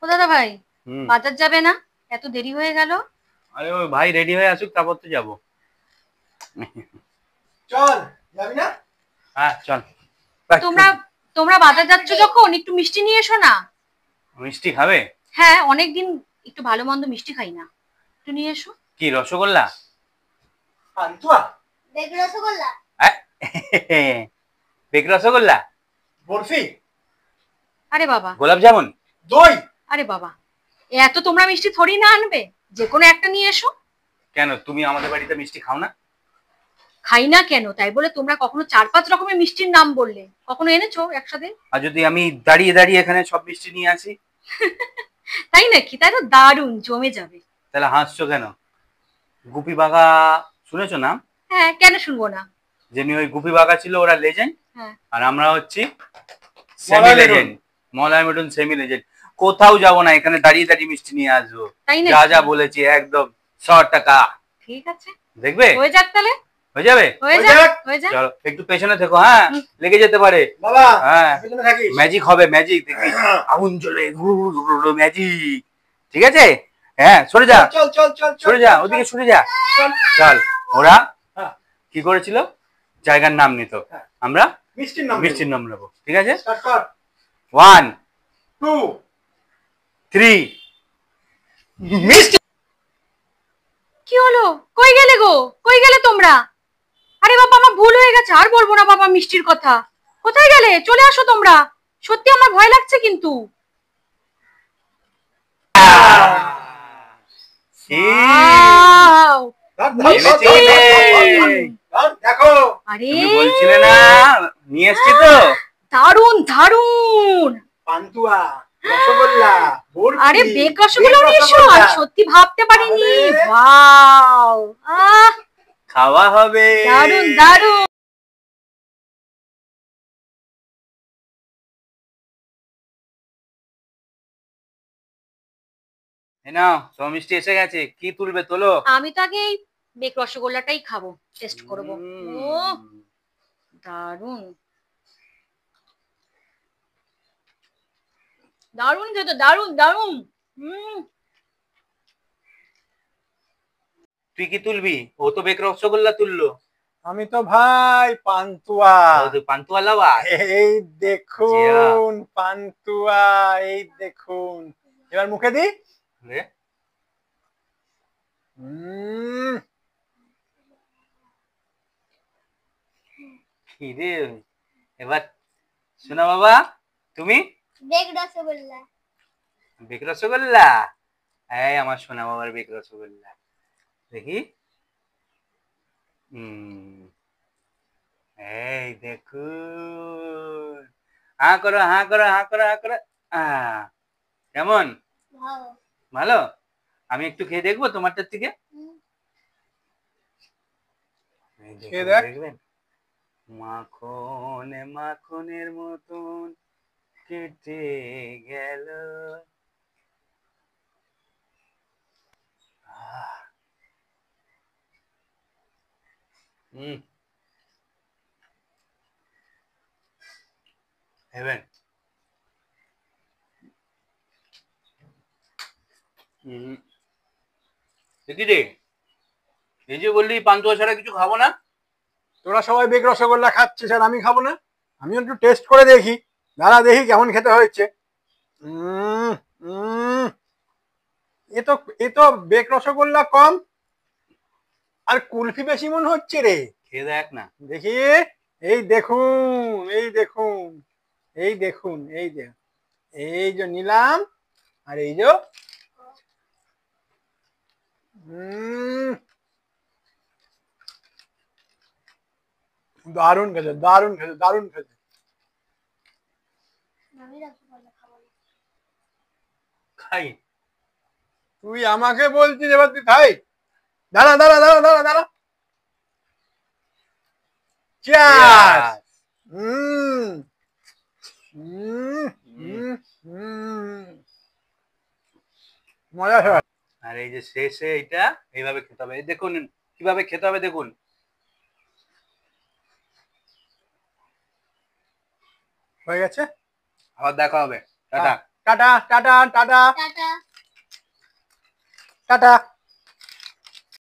ও দাদা ভাই, হুম। বাজার যাবে না? এত দেরি হয়ে গেল। আরে ওই ভাই রেডি হয়ে আসুক তারপর তো যাবো। চল, যাবি না? হ্যাঁ চল। তোমরা তোমরা বাজার যাচ্ছ যখন একটু মিষ্টি নিয়ে এসো না। মিষ্টি খাবে? হ্যাঁ, অনেকদিন একটু ভালো মন্দ মিষ্টি খাই না, একটু নিয়ে এসো। কি রসগোল্লা? পান্তুয়া, বেগ রসগোল্লা, বেক রসগোল্লা, বরফি, আরে বাবা, গোলাপ জামুন, দই। আরে বাবা, এত তোমরা মিষ্টি থরি না আনবে, যে কোনো একটা নিয়ে এসো। কেন তুমি আমাদের বাড়িতে মিষ্টি খাও না? খাই না কেন তাই বলে তোমরা কখনো 4-5 রকমের মিষ্টির নাম বললে কখনো এনেছো একসাথে? আর যদি আমি দাঁড়িয়ে দাঁড়িয়ে এখানে সব মিষ্টি নিয়ে আসি? তাই নাকি? তাই তো দারুণ জমে যাবে। তাহলে হাসছো কেন? গুপি বাঘা শুনেছো নাম? হ্যাঁ, কেন শুনবো না। যেমনি ওই গুপি বাঘা ছিল ওরা লেজেন্ড, হ্যাঁ, আর আমরা হচ্ছি semi legend. Malay Mithun semi legend. কোথাও যাবো না, এখানে দাঁড়িয়ে দাঁড়িয়ে মিষ্টি নিয়ে আসবো। তাই যা নাকি? যা বলেছি একদম 100 টাকা। ঠিক আছে, দেখবে? হয়ে যাক তাহলে। হয়ে যাবে? হয়ে যাক, হয়ে যাক। চলো একটু পেছনে থেকো, হ্যাঁ লেগে যেতে পারে বাবা, হ্যাঁ। পেছনে থাকিস। ম্যাজিক হবে, ম্যাজিক দেখবি, আগুন জ্বলে ম্যাজিক। ঠিক আছে, হ্যাঁ সরে যা, চল চল চল চল, সরে যা, ওদিকে সরে যা। চল। চল। ওরা হ্যাঁ, কি করেছিল? জায়গার নাম নিত, হ্যাঁ। আমরা মিষ্টির নাম, মিষ্টির নাম নেবো। ঠিক আছে, স্টার্ট কর। 1 2 3 মিষ্টি। কি হলো? কই গেলে গো? কই গেলে তোমরা? আরে বাবা, আমার ভুল হয়ে গেছে, আর বলবো না বাবা মিষ্টির কথা। কোথায় গেলে? চলে আসো তোমরা। সত্যি আমার ভয় লাগছে কিন্তু। ওয়াও! মিষ্টি! দেখো, আরে তুমি বলছিলে না নিয়ে এসছি তো? দারুণ দারুণ। পান্তুয়া, রসগোল্লা, বরফি। আরে বেক রসগোল্লা নিয়ে এসো, রসগোল্লা। আমি সত্যি ভাবতে পারিনি। তাহলে? ওয়াও! আহ, খাওয়া হবে। দারুণ দারুণ। এই নাও সব মিষ্টি এসে গেছে, কি তুলবে তোলো। আমি তো আগে এই বেক রসগোল্লাটাই খাবো, টেস্ট করবো। ও দারুণ, দারুণ খেতে, দারুণ দারুণ। হুম, তুই কি তুলবি? ও তো বেক রসগোল্লা তুললো। আমি তো ভাই পান্তুয়া। ও তুই পান্তুয়া লাভা। এই দেখুন পান্তুয়া, এই দেখুন। এবার মুখে দি। রে, হুম, কি রে, এবার শোনা বাবা, তুমি বেগ রসগোল্লা। বেক রসগোল্লা। এই আমার সোনা বাবার বেক রসগোল্লা দেখি। হুম, এই দেখুন, হা করো হা করো হা করো হা করো। আহ, কেমন? ভালো। ভালো? আমি একটু খেয়ে দেখবো তোমারটার থেকে? এই খেয়ে দেখুন, দেখ। দেখবেন মাখন মাখনের মতন কেটে গেল। আহ, হুম, হেভেন। হুম, দেখি রে, এই যে বললি পান্তুয়া ছাড়া কিছু খাবো না। তোরা সবাই বেগ রসগোল্লা খাচ্ছিস আর আমি খাবো না? আমি একটু টেস্ট করে দেখি। দাঁড়া দেখি কেমন খেতে হয়েছে। উম, উম, এ তো বেগ রসগোল্লা কম আর কুলফি বেশি মনে হচ্ছে রে। খেয়ে দেখ না। দেখি, এই দেখুন, এই দেখুন, এই দেখুন, এই যে, এই যে নিলাম, আর এই যে উম, দারুণ খেতে, দারুণ খেতে, দারুণ খেতে। আমি রসগোল্লা খাবো না। খাই। তুই আমাকে বলছিস এবার তুই খাই? দাঁড়া দাঁড়া দাঁড়া দাঁড়া দাঁড়া। চিয়ার্স। Cheers! হুম, হুম, হুম, হুম, মজা আছে। আর এই যে শেষে এইটা এইভাবে খেতে হবে। এই দেখুন কিভাবে খেতে হবে, দেখুন। হয়ে গেছে। আবার দেখা হবে, tata. Tata tata tata tata. Tata.